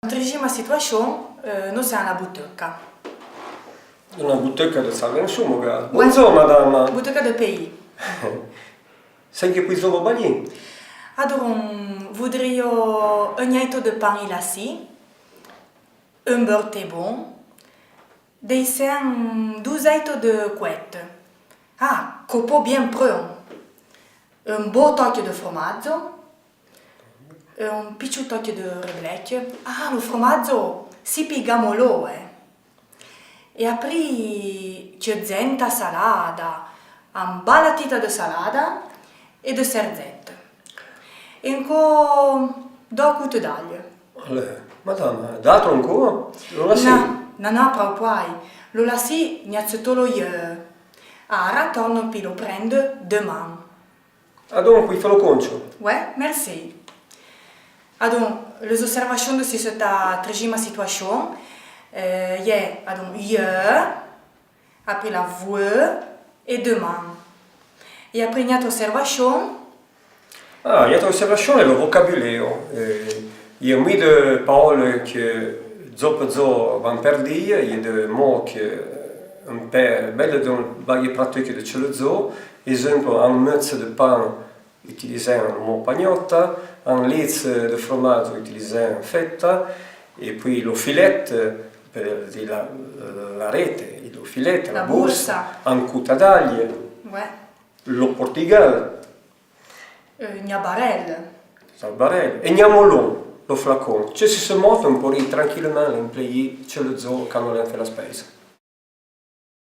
Tredicima situazione, noi siamo alla butocca. Una butocca di Salvenso, magari. Buongiorno, madame. Butocca del pays. Sai che qui sono bagni? Allora, voudrais un gâteau de pain glacé, un beurre thé bon, des 12 gâteaux de couette. Ah, copeaux bien brun. Un beau tocco de formaggio, un piccolo tocco di reblecchio. Ah, lo formaggio si pigamolo, E apri ciozzenta salata, un bella tita di salata e di serzette. E ancora due cutte d'aglio. Allora, madame, dato ancora? Non la sai? No, proprio. Lo lasci, ne ha solo io. Ora torno e lo prendo domani. Allora, qui fa lo concio. Ouais, merci. Alors, les observations de cette troisième situation, il y a hier, après la voix et demain. Et après une autre observation. Ah, l'altra osservazione è il vocabolario. Il y a mis de parole che dopo zo vanno per dire, il y a de mots che un peu belle dans varie pratiche de ce zo. Esempio, un mezzo de pain utilizzant un mot pagnotta, un litre de fromage utilizzant fetta, e poi lo filet per dire la rete, lo filet, la borsa, un cuta d'aglie, Ouais. lo Portugal. Barelle. Al barello. E gnomolon, lo flacon. Cioè si muove un po' lì tranquillamente in play, c'è lo zoo che non fa la spesa.